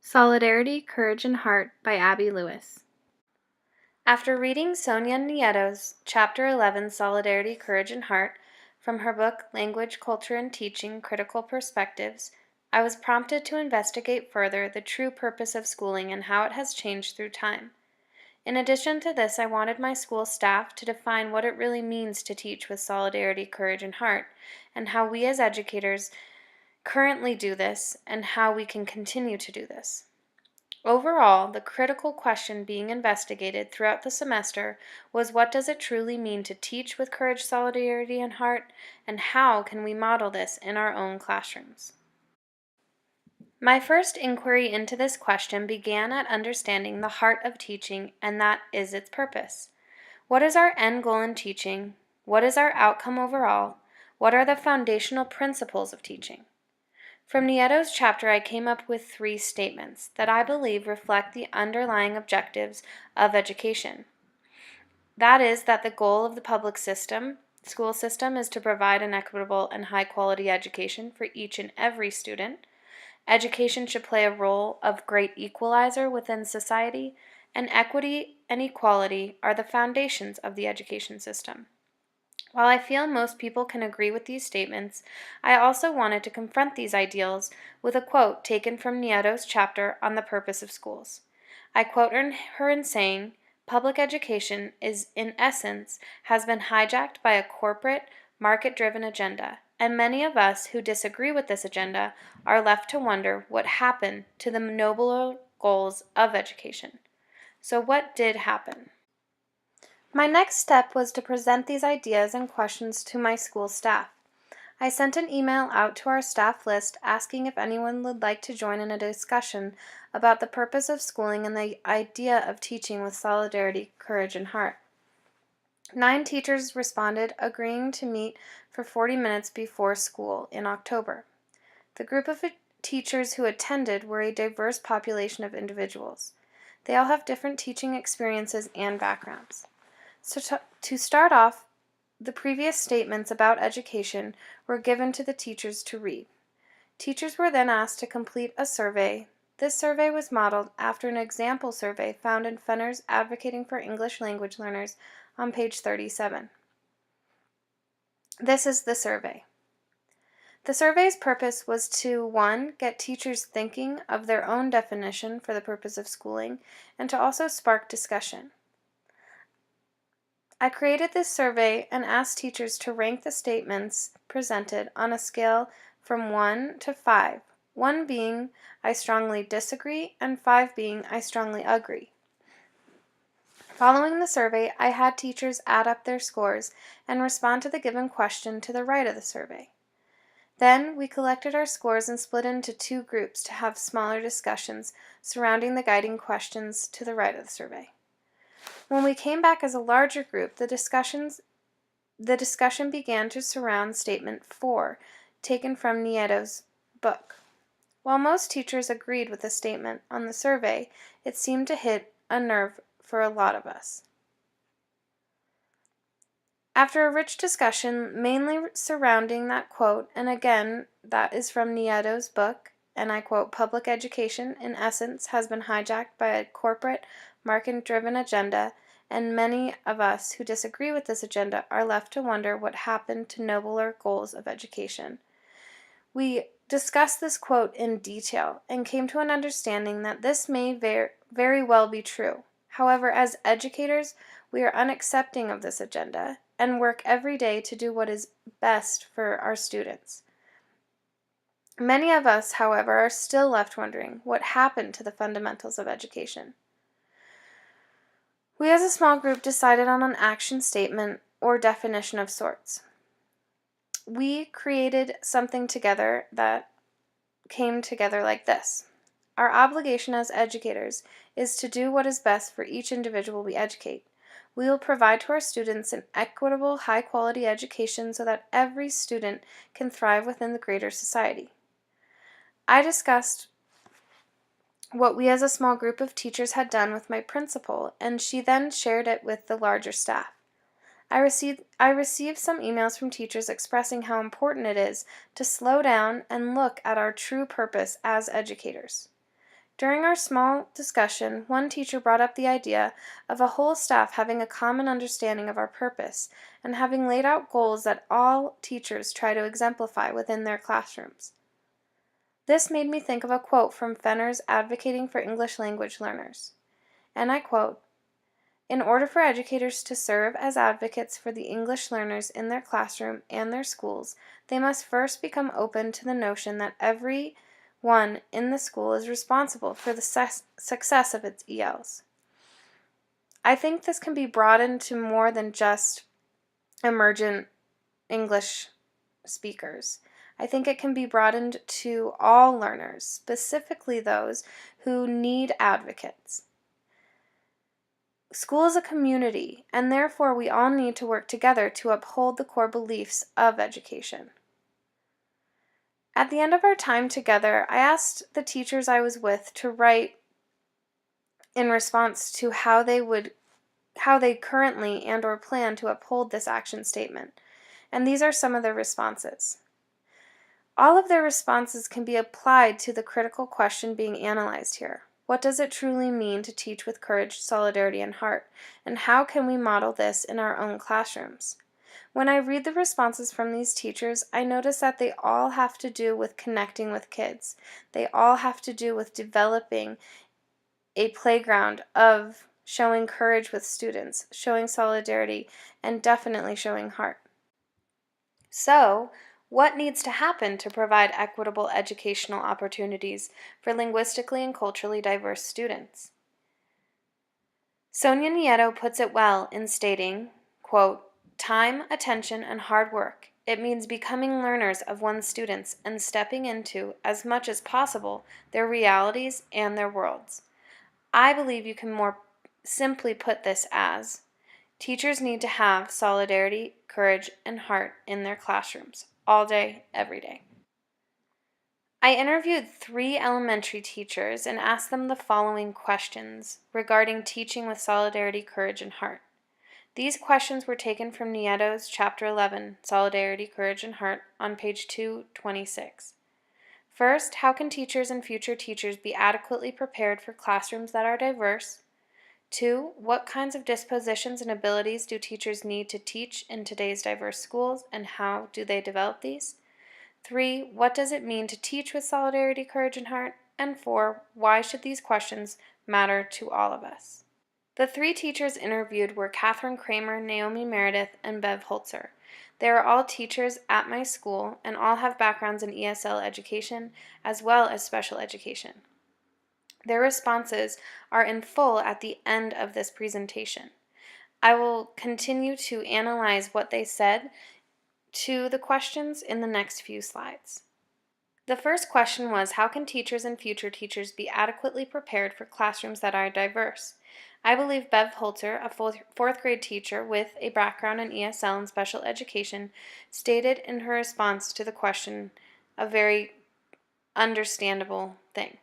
Solidarity, Courage, and Heart by Abby Lewis. After reading Sonia Nieto's Chapter 11, Solidarity, Courage, and Heart, from her book Language, Culture, and Teaching, Critical Perspectives, I was prompted to investigate further the true purpose of schooling and how it has changed through time. In addition to this, I wanted my school staff to define what it really means to teach with solidarity, courage, and heart, and how we as educators currently do this, and how we can continue to do this. Overall, the critical question being investigated throughout the semester was, what does it truly mean to teach with courage, solidarity, and heart, and how can we model this in our own classrooms? My first inquiry into this question began at understanding the heart of teaching, and that is its purpose. What is our end goal in teaching? What is our outcome overall? What are the foundational principles of teaching? From Nieto's chapter, I came up with 3 statements that I believe reflect the underlying objectives of education. That is that the goal of the public school system, is to provide an equitable and high-quality education for each and every student. Education should play a role of great equalizer within society, and equity and equality are the foundations of the education system. While I feel most people can agree with these statements, I also wanted to confront these ideals with a quote taken from Nieto's chapter on the purpose of schools. I quote her in saying, "Public education is, in essence, has been hijacked by a corporate, market-driven agenda, and many of us who disagree with this agenda are left to wonder what happened to the nobler goals of education." So what did happen? My next step was to present these ideas and questions to my school staff. I sent an email out to our staff list asking if anyone would like to join in a discussion about the purpose of schooling and the idea of teaching with solidarity, courage, and heart. 9 teachers responded, agreeing to meet for 40 minutes before school in October. The group of teachers who attended were a diverse population of individuals. They all have different teaching experiences and backgrounds. So to start off, the previous statements about education were given to the teachers to read. Teachers were then asked to complete a survey. This survey was modeled after an example survey found in Fenner's Advocating for English Language Learners on page 37. This is the survey. The survey's purpose was to 1. Get teachers thinking of their own definition for the purpose of schooling, and to also spark discussion. I created this survey and asked teachers to rank the statements presented on a scale from 1 to 5, 1 being I strongly disagree and 5 being I strongly agree. Following the survey, I had teachers add up their scores and respond to the given question to the right of the survey. Then we collected our scores and split into 2 groups to have smaller discussions surrounding the guiding questions to the right of the survey. When we came back as a larger group, the discussion began to surround Statement 4, taken from Nieto's book. While most teachers agreed with the statement on the survey, it seemed to hit a nerve for a lot of us. After a rich discussion, mainly surrounding that quote, and again, that is from Nieto's book, and I quote, "Public education, in essence, has been hijacked by a corporate, market-driven agenda, and many of us who disagree with this agenda are left to wonder what happened to nobler goals of education." We discussed this quote in detail and came to an understanding that this may very well be true. However, as educators, we are unaccepting of this agenda and work every day to do what is best for our students. Many of us, however, are still left wondering what happened to the fundamentals of education. We as a small group decided on an action statement or definition of sorts. We created something together that came together like this. Our obligation as educators is to do what is best for each individual we educate. We will provide to our students an equitable, high-quality education so that every student can thrive within the greater society. I discussed what we as a small group of teachers had done with my principal, and she then shared it with the larger staff. I received some emails from teachers expressing how important it is to slow down and look at our true purpose as educators. During our small discussion, one teacher brought up the idea of a whole staff having a common understanding of our purpose and having laid out goals that all teachers try to exemplify within their classrooms. This made me think of a quote from Fenner's Advocating for English Language Learners, and I quote, "In order for educators to serve as advocates for the English learners in their classroom and their schools, they must first become open to the notion that every one in the school is responsible for the success of its ELs." I think this can be broadened to more than just emergent English speakers. I think it can be broadened to all learners, specifically those who need advocates. School is a community, and therefore we all need to work together to uphold the core beliefs of education. At the end of our time together, I asked the teachers I was with to write in response to how they currently and or plan to uphold this action statement. And these are some of their responses. All of their responses can be applied to the critical question being analyzed here. What does it truly mean to teach with courage, solidarity, and heart? And how can we model this in our own classrooms? When I read the responses from these teachers, I notice that they all have to do with connecting with kids. They all have to do with developing a playground of showing courage with students, showing solidarity, and definitely showing heart. So, what needs to happen to provide equitable educational opportunities for linguistically and culturally diverse students? Sonia Nieto puts it well in stating, quote, "Time, attention, and hard work. It means becoming learners of one's students and stepping into, as much as possible, their realities and their worlds." I believe you can more simply put this as, teachers need to have solidarity, courage, and heart in their classrooms, all day, every day. I interviewed 3 elementary teachers and asked them the following questions regarding teaching with solidarity, courage, and heart. These questions were taken from Nieto's Chapter 11, Solidarity, Courage, and Heart, on page 226. First, how can teachers and future teachers be adequately prepared for classrooms that are diverse? 2, what kinds of dispositions and abilities do teachers need to teach in today's diverse schools, and how do they develop these? 3, what does it mean to teach with solidarity, courage, and heart? And 4, why should these questions matter to all of us? The 3 teachers interviewed were Catherine Kramer, Naomi Meredith, and Bev Holzer. They are all teachers at my school and all have backgrounds in ESL education as well as special education. Their responses are in full at the end of this presentation. I will continue to analyze what they said to the questions in the next few slides. The first question was, how can teachers and future teachers be adequately prepared for classrooms that are diverse? I believe Bev Holzer, a 4th grade teacher with a background in ESL and special education, stated in her response to the question a very understandable thing.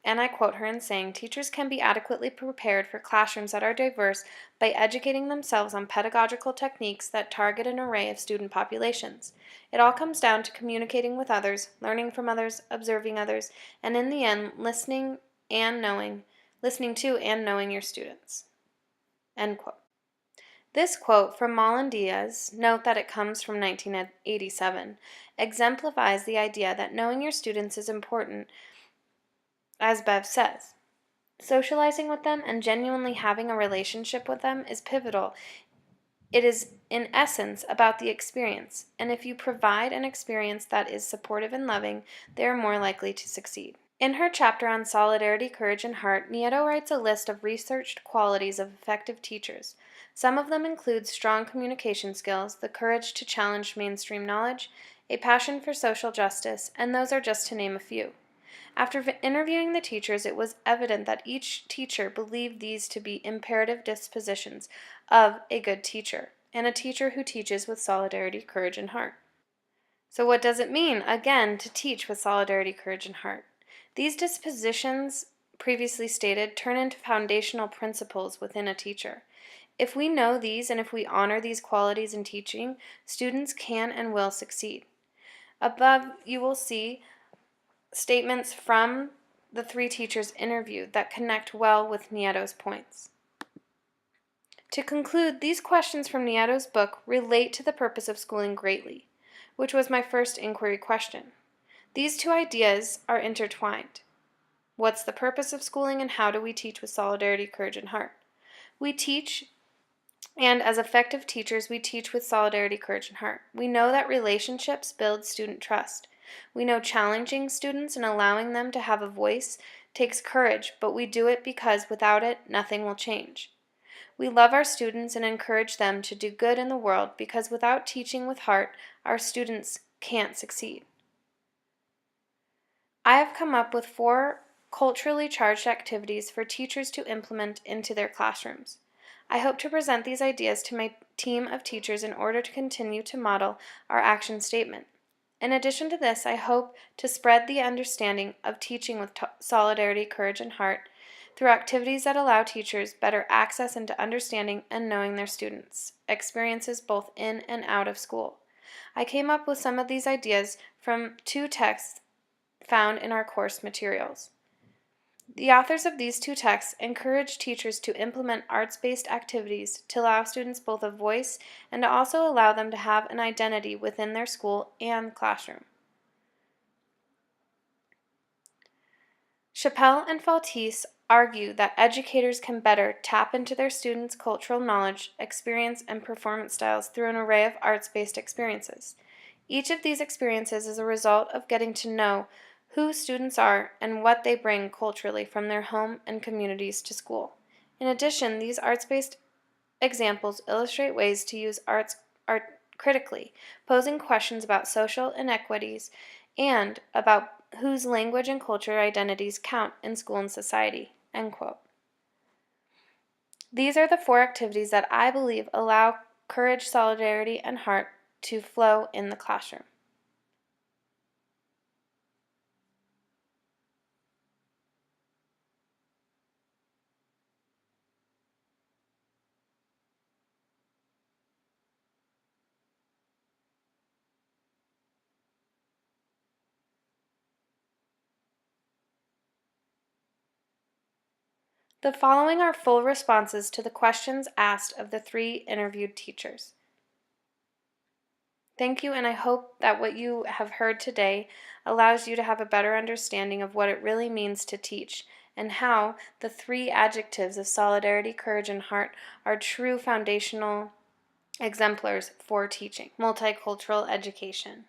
And I quote her in saying, teachers can be adequately prepared for classrooms that are diverse by educating themselves on pedagogical techniques that target an array of student populations. It all comes down to communicating with others, learning from others, observing others, and in the end, listening to and knowing your students. End quote. This quote from Malin Diaz, note that it comes from 1987, exemplifies the idea that knowing your students is important. As Bev says, socializing with them and genuinely having a relationship with them is pivotal. It is, in essence, about the experience, and if you provide an experience that is supportive and loving, they are more likely to succeed. In her chapter on solidarity, courage, and heart, Nieto writes a list of researched qualities of effective teachers. Some of them include strong communication skills, the courage to challenge mainstream knowledge, a passion for social justice, and those are just to name a few. After interviewing the teachers, it was evident that each teacher believed these to be imperative dispositions of a good teacher, and a teacher who teaches with solidarity, courage, and heart. So what does it mean, again, to teach with solidarity, courage, and heart? These dispositions, previously stated, turn into foundational principles within a teacher. If we know these and if we honor these qualities in teaching, students can and will succeed. Above, you will see statements from the 3 teachers interviewed that connect well with Nieto's points. To conclude, these questions from Nieto's book relate to the purpose of schooling greatly, which was my first inquiry question. These 2 ideas are intertwined. What's the purpose of schooling, and how do we teach with solidarity, courage, and heart? We teach, and as effective teachers, we teach with solidarity, courage, and heart. We know that relationships build student trust. We know challenging students and allowing them to have a voice takes courage, but we do it because without it, nothing will change. We love our students and encourage them to do good in the world because without teaching with heart, our students can't succeed. I have come up with 4 culturally charged activities for teachers to implement into their classrooms. I hope to present these ideas to my team of teachers in order to continue to model our action statement. In addition to this, I hope to spread the understanding of teaching with solidarity, courage, and heart through activities that allow teachers better access into understanding and knowing their students' experiences both in and out of school. I came up with some of these ideas from 2 texts found in our course materials. The authors of these 2 texts encourage teachers to implement arts-based activities to allow students both a voice and to also allow them to have an identity within their school and classroom. Chappell and Faltise argue that educators can better tap into their students' cultural knowledge, experience, and performance styles through an array of arts-based experiences. Each of these experiences is a result of getting to know who students are and what they bring culturally from their home and communities to school. In addition, these arts-based examples illustrate ways to use art critically, posing questions about social inequities and about whose language and culture identities count in school and society." End quote. These are the 4 activities that I believe allow courage, solidarity, and heart to flow in the classroom. The following are full responses to the questions asked of the 3 interviewed teachers. Thank you, and I hope that what you have heard today allows you to have a better understanding of what it really means to teach and how the 3 adjectives of solidarity, courage, and heart are true foundational exemplars for teaching. Multicultural education.